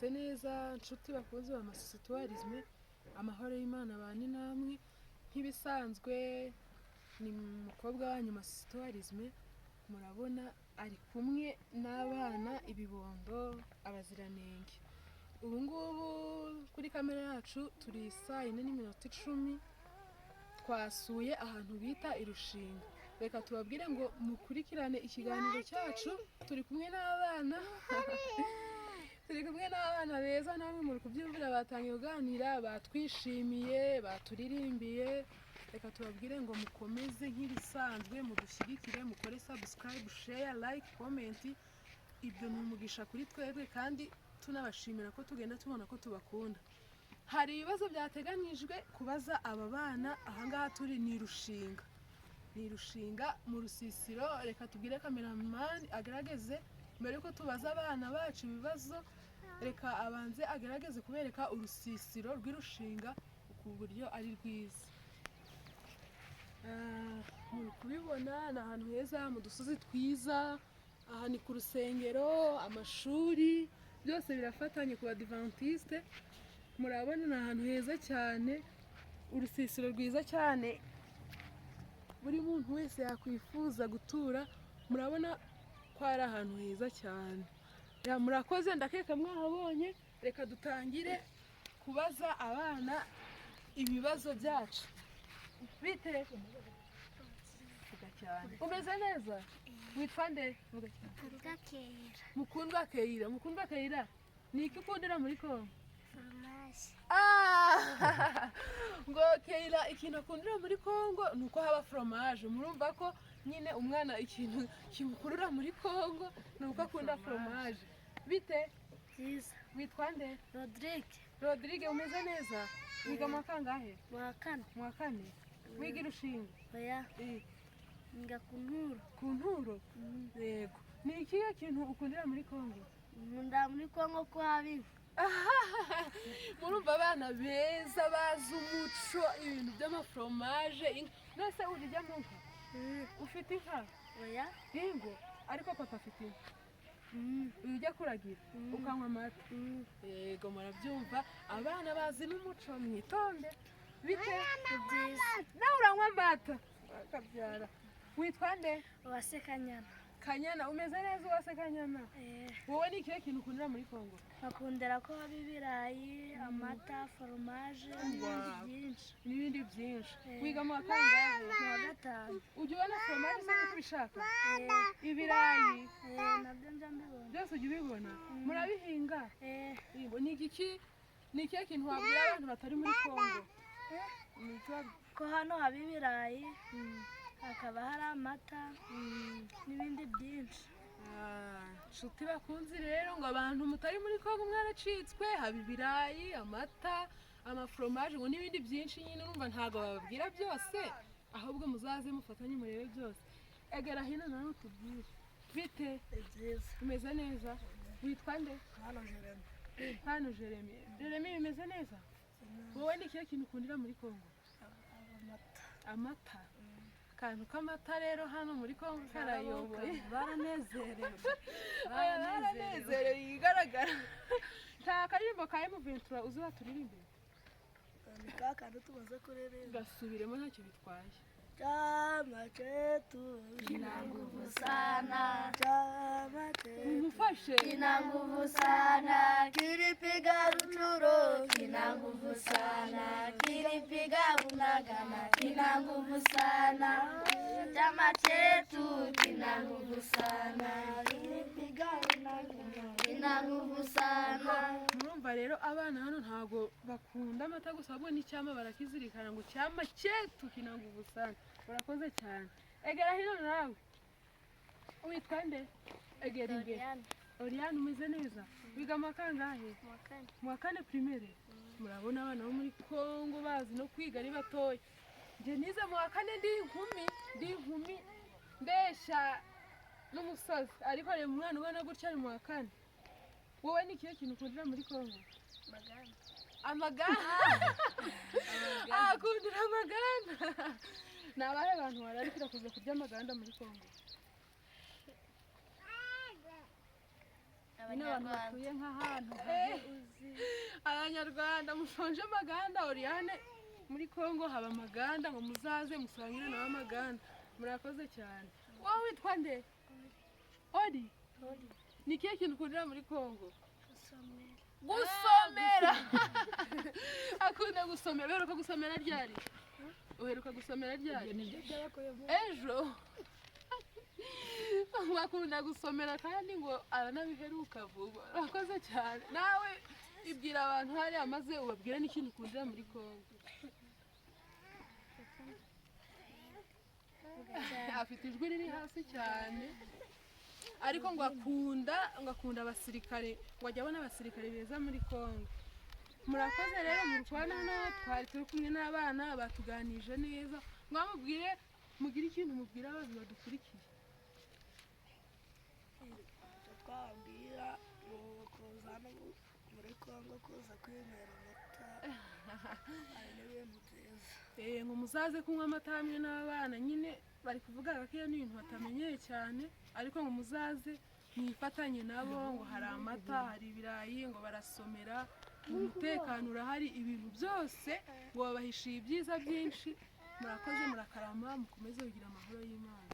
mwaramutse neza nshuti bakunze ba Masituwarizme, amahoro y'Imana bane namwe. Nk'ibisanzwe ni umukobwa wanyu Masituwarizme, murabona ari kumwe n'abana ibibondo abaziranenge. Ubu ngubu kuri kamera yacu turi 4:10 twasuye ahantu bita Irushinga. Reka tubabwire ngo mukurikirane ikiganiro cyacu, turi kumwe n'abana turi kumwe n'abana beza, namwe muri kubyumvira batangiye kuganira, batwishimiye, baturirimbiye. Reka tubabwire ngo mukomeze nk'ibisanzwe, mudushyigikire, mukore subscribe, share, like, comment. Ibyo ni umugisha kuri twebwe kandi tunabashimira ko tugenda tubona ko tubakunda. Hari ibibazo byateganijwe kubaza aba bana ahangaha turi ni Irushinga. Ni Irushinga mu rusisiro. Reka tubwire cameraman agerageze mbere ko tubaza abana bacu ibibazo, reka abanze agerageze kubereka urusisiro rw'Irushinga ku buryo ari rwiza. Muri kubibona ni ahantu heza mu dusozi twiza. Aha ni ku rusengero, amashuri byose birafatanye ku Badivantiste. Murabona ni ahantu heza cyane, urusisiro rwiza cyane buri muntu wese yakwifuza gutura. Murabona ko ari ahantu heza cyane. Murakoze, ndakeka mwahabonye. Reka dutangire kubaza abana ibibazo byacu. Bite? Vuga cyane. Umeze neza? Witwa nde? Vuga cyane. Mukundwa Keira. Mukundwa Keira, ni iki ukundira muri Kongo? Ngo Keira ikintu akundira muri Kongo nuko haba fromage. Murumva ko nyine umwana ikintu kimukurura muri Kongo nuko akunda fromage. Bite? Byiza. Witwa nde? Rodrigue, umeze neza? Wiga mu kangahe? mu wa kane. Wiga Irushinga? Oya, nga ku Nturo. Yego. Ni ikihe kintu ukundira muri Kongo? Nkunda muri Kongo ko habi. Murumva abana beza bazi umuco, ibintu by'amafromage. Nose urya mu nka? Ufite inka? Oya. Yego. Ariko papa afite inka. Ujya kuragira ukanywa amata. Yego, murabyumva, abana bazi n'umuco. Mwitonde. Bite? Byiza. Nawe uranywa amata akabyara. Witwa nde? Uwase Kanyana. Kanyana, umeze neza Uwase Kanyana? Wowe ni ikihe kintu ukundira muri Kongo? Bakundira ko haba ibirayi, amata, fromage n'ibindi byinshi. Wiga mu wa kangahe? Mu wa gatanu. Ujya ubona fromage se uko ubishaka? Ibirayi nabyo njya mbibona. byose ujya ubibona? Murabihinga? Yego. Ni ikihe kintu wabwira abantu batari muri Kongo? Ko hano haba ibirayi, hakaba hari amata n'ibindi byinshi. Nshuti bakunzi rero, ngo abantu mutari muri Kongo mwaracitswe. Haba ibirayi, amata, amafromage ngo n'ibindi byinshi. Nyine urumva ntago bababwira byose, ahubwo muzaze mufatanye murebe byose. Egera hino nawe tubwire. Bite? Byiza. Umeze neza? Witwa nde? Hano Jeremy. Jeremy, bimeze neza? Wowe ni ikihe kintu ukundira muri Kongo? Amata. Akantu k'amata rero hano muri Kongo karayoboye. Baranezerewe igaragara. Nta karirimbo ka M23 uzuba turirimbire? Ni ka kantu tumaze kuririmba. Gasubiremo ntacyo bitwaye. Chama chetu kina nguvu sana, chama chetu Mumufashe. kina nguvu sana, kilipiga Rutshuro, kina nguvu sana, kilipiga Bunagana, kina nguvu sana, chama chetu kina nguvu sana, kilipiga Bunagana, kina nguvu sana. Murumva rero abana hano ntago bakunda amata gusa, ahubwo n'icyama barakizirikana ngo cyama cyetu kina nguvu sana. Urakoze cyane. Egera hino nawe. Witwa nde? Egera imbere. Oriane, umeze neza? Wiga mu kangahe? Mu wa kane primaire. Murabona abana bo muri Kongo bazi no kwiga ari batoya. Nje nize mu wa kane ndi inkumi mbesha n'umusozi, ariko rero umwana ubona gutya ari mu wa kane. Wowe ni ikihe kintu ukundira muri Kongo? Amagana. Akundira amagana. Ni abahe bantu bararikira kuza kurya amaganda muri Kongo? nyine abantu batuye nk'ahantu uzi abanyarwanda mushonje amaganda. Oriane muri Kongo haba amaganda, ngo muzaze musangire nawe amaganda. Murakoze cyane. Wowe witwa nde? Ori. Ni kihe kintu ukundira muri Kongo? Gusomera. Akunda gusomera. Uheruka gusomera ryari? Uheruka gusomera ryari? Ejo. Akunda gusomera kandi ngo aranabiheruka vuba. Murakoze cyane. Nawe ibwira abantu hariya maze ubabwire n'ikintu ukundira muri Kongo. Afite ijwi riri hasi cyane, ariko ngo akunda abasirikare, ngo ajya abona abasirikare beza muri Kongo. Murakoze rero mu Rwanda hano twari turi kumwe n'abana batuganije neza. Mwamubwire mugire ikintu mubwira abantu badukurikiye. twabwira kuza muri Kongo kuza kwinywera amata hari n'ibintu byiza. Ngo muzaze kunywa amata hamwe n'abana. Nyine bari kuvuga ko iyo ni ibintu batamenyeye cyane, ariko ngo muzaze mwifatanye nabo. Ngo hari amata, hari ibirayi, ngo barasomera, umutekano urahari, ibintu byose ngo babahishiye ibyiza byinshi. Murakoze, murakarama, mukomeze kugira amahoro y'Imana.